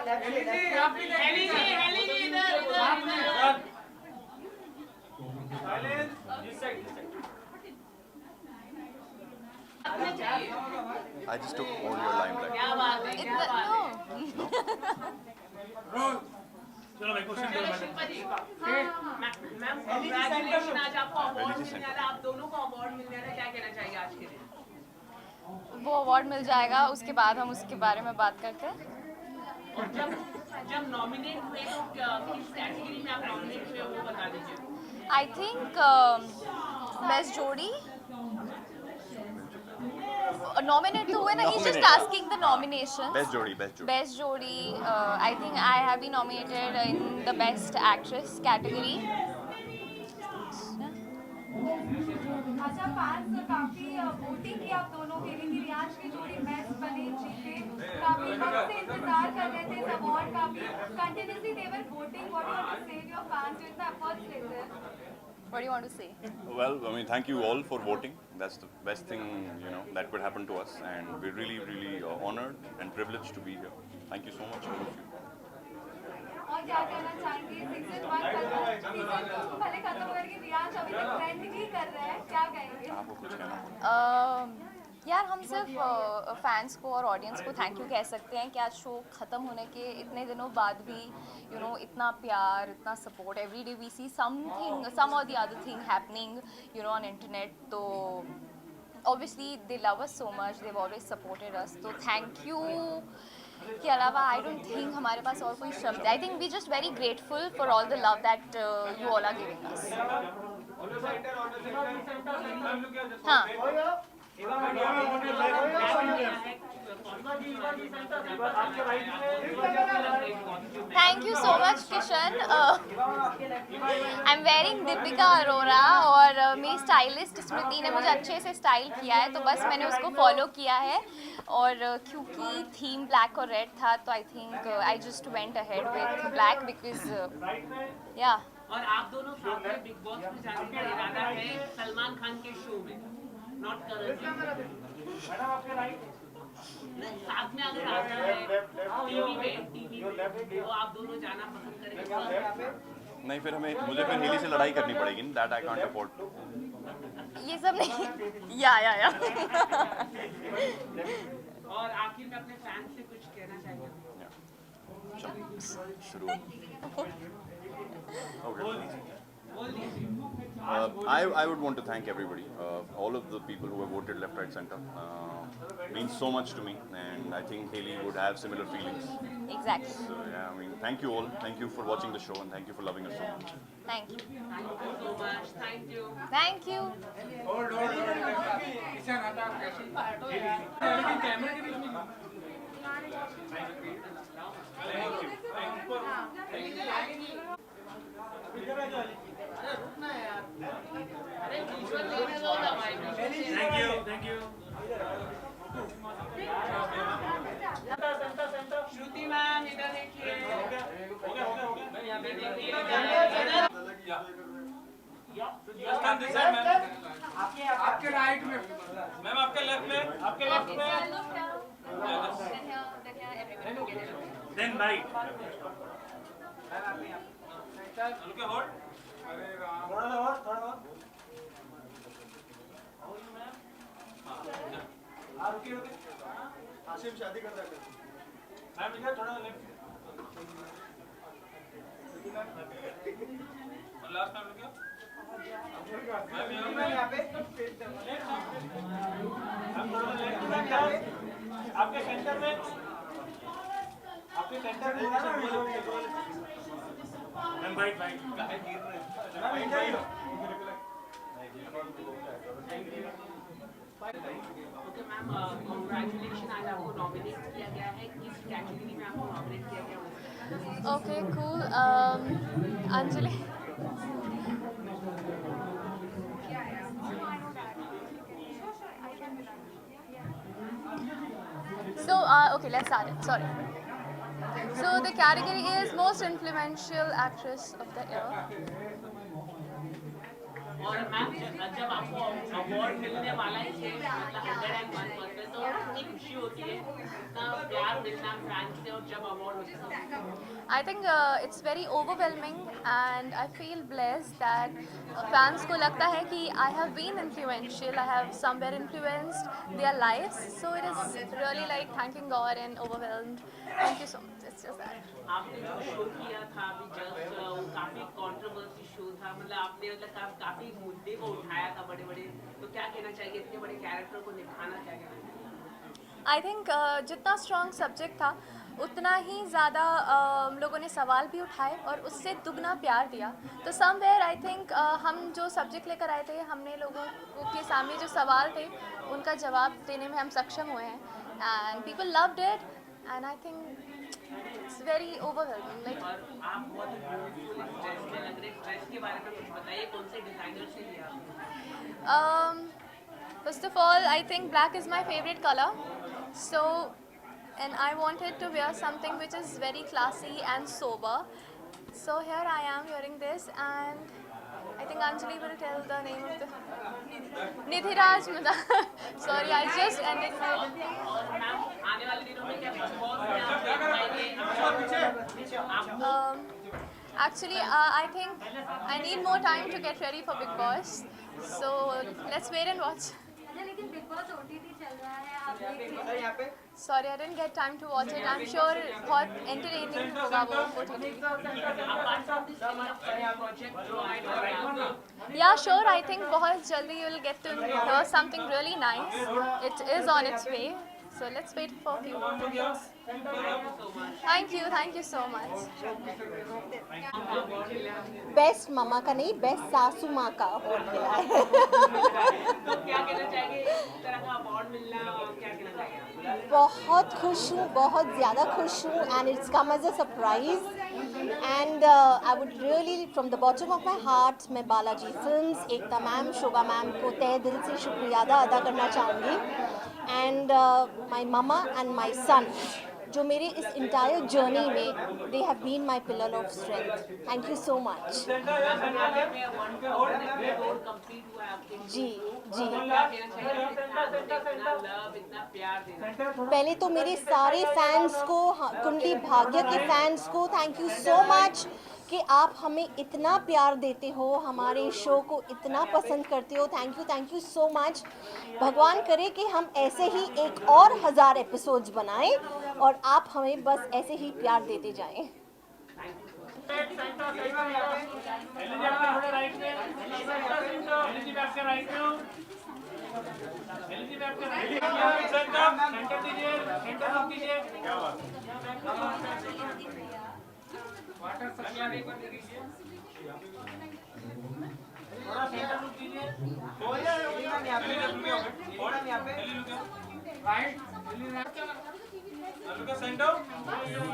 I just took all your limelight. चलो भाई question करो मैम कांग्रेचुलेशन, आज आपको अवार्ड मिलने वाला है, आप दोनों को अवार्ड मिलने वाला है, क्या कहना चाहिए आज के दिन? वो अवार्ड मिल जाएगा, उसके बाद हम उसके बारे में बात करते हैं। और जब नॉमिनेट हुए तो किस कैटेगरी में आप नॉमिनेट हुए वो बता दीजिए। आई थिंक बेस्ट जोड़ी नॉमिनेट तो हुए ना, he's just asking the nominations. Best जोड़ी, best जोड़ी. Best जोड़ी, I think I have been nominated in the best actress category. अच्छा, फैंस काफी वोटिंग की आप दोनों के लिए कि रियाज की जोड़ी बेस्ट बने, जीते, काफी वक्त से इंतजार कर रहे थे इस अवार्ड का भी, continuously they were voting, what do you want to say your fans जो इतना एफर्ट्स लेते हैं? What do you want to say? Well, I mean, thank you all for voting. That's the best thing, you know, that could happen to us, and we're really, really honored and privileged to be here. Thank you so much, all of you. और क्या कहना चाहेंगे? Season 1 खत्म, season 2 भले खत्म हो गया लेकिन रियाज अभी तक ट्रेंड ही कर रहा है, क्या कहेंगे? आपको कुछ कहना हो? यार हम सिर्फ फैंस को और ऑडियंस को थैंक यू कह सकते हैं कि आज शो ख़त्म होने के इतने दिनों बाद भी इतना प्यार, इतना support, every day we see something, some और the other thing happening on internet. तो obviously they love us so much, they always supported us, तो थैंक यू के अलावा आई डोंट थिंक हमारे पास और कोई शब्द है। I think we just very grateful for all the love that you all are giving us. हाँ, thank you so much Kishan. I am wearing Deepika Arora और मेरी स्टाइलिस्ट स्मृति ने मुझे अच्छे से स्टाइल किया है, तो बस मैंने उसको फॉलो किया है। और क्योंकि थीम ब्लैक और रेड था तो I think I just went ahead with black because या। और आप दोनों साथ में बिग बॉस में जाने का इरादा है सलमान खान के शो में, नॉट करण। साथ में अगर आता है टीवी में तो आप दोनों जाना पसंद करेंगे? नहीं, फिर मुझे हेली से लड़ाई करनी पड़ेगी ना, दैट आई कांट अफोर्ड। ये सब नहीं या और आखिर में अपने फैंस से कुछ कहना चाहिए? शुरू। I would want to thank everybody, all of the people who have voted left, right, center. Means so much to me, and I think Haley would have similar feelings. Exactly. So yeah, I mean, thank you all. Thank you for watching the show, and thank you for loving us so much. Thank you. Thank you so much. Thank you. Thank you. Thank you Shruti ma'am इधर देखिए, यहाँ पे देखिए, आपके right में ma'am, आपके left में, आपके लेफ्ट में, देन राइट। लुक होल्ड, थोड़ा और रुकिए आसिम शादी करता है मैम, इधर थोड़ा लेफ्ट और लास्ट टाइम रुकिए मैम, यहाँ पे हम थोड़ा लेफ्ट में, आपके सेंटर में, आपके सेंटर में मैम, राइट राइट गिर रहे हैं। ओके मैम, कांग्रेचुलेशन, आज आपको नॉमिनेट किया गया है, किस कैटेगरी में आपको नॉमिनेट किया गया? Okay, cool. Anjali. So, okay, let's start it. Sorry. So, the category is Most Influential Actress of the Year. और मैम जब आपको अवार्ड मिलने वाला ही है मतलब 101% तो कितनी खुशी होती है, इतना प्यार मिलना फैंस से और जब अवार्ड होता है। I think it's very overwhelming and I feel blessed that fans को लगता है कि I have been influential, I have somewhere influenced their lives, so it is really like thanking God and overwhelmed. Thank you so much. It's just that. आपने जो show किया था अभी just वो काफी कंट्रोवर्सी शो था, मतलब आपने मतलब काफी मुद्दे को उठाया था बड़े बड़े, तो क्या कहना चाहिए इतने बड़े कैरेक्टर को निभाना, क्या कहना चाहिए? आई थिंक जितना स्ट्रॉन्ग सब्जेक्ट था उतना ही ज़्यादा लोगों ने सवाल भी उठाए और उससे दुगना प्यार दिया। तो समवेयर आई थिंक हम जो सब्जेक्ट लेकर आए थे, हमने लोगों के सामने जो सवाल थे उनका जवाब देने में हम सक्षम हुए हैं and people loved it and I think it's very overwhelming like. और आप बहुत ब्यूटीफुल ड्रेस में लग रहे, ड्रेस के बारे में कुछ बताइए, कौन से डिजाइनर से लिया आपने? First of all, I think black is my favorite color. So, and I wanted to wear something which is very classy and sober. So here I am wearing this, and I think Anjali will tell the name of the Nithiraj Mada. Sorry, I just ended my. और ma'am आने वाले दिनों में क्या big boss में आप देख पाएंगे? Actually, I think I need more time to get ready for Big Boss. So let's wait and watch. अच्छा, लेकिन बिग बॉस ओटीटी चल रहा है, आप देख रहे हैं? Sorry, I didn't get time to watch it. I'm sure बहुत entertaining होगा वो OTT. apart from this any project जो आएगा आपका? Yeah, sure. I think बहुत जल्दी you will get to hear something really nice. It is on its way. So let's wait for a few more days. Thank you so much. Best मामा का नहीं, best सासू माँ का award मिला है। तो क्या कहना चाहिए इस तरह का अवार्ड मिलना, और क्या कहना चाहिए? बहुत खुश हूँ, बहुत ज़्यादा खुश हूँ and it's come as a surprise and I would really from the bottom of my heart मैं Balaji films, Ekta ma'am, Shobha ma'am को तहे दिल से शुक्रिया अदा करना चाहूँगी and my mama and my सन जो मेरे इस इंटायर जर्नी में they have been my pillar of strength. Thank you so much. जी जी, पहले तो मेरे सारे फैंस को, कुंडली भाग्य के फैंस को थैंक यू सो मच कि आप हमें इतना प्यार देते हो, हमारे शो को इतना पसंद करते हो। Thank you so much. भगवान करे कि हम ऐसे ही एक और 1000 एपिसोड्स बनाएं और आप हमें बस ऐसे ही प्यार देते जाएं। वाटर सप्लाई एक बार दे दीजिए, थोड़ा सेंटर लुक दीजिए, हो जाए यहाँ पे राइट, लुक सेंटर, इधर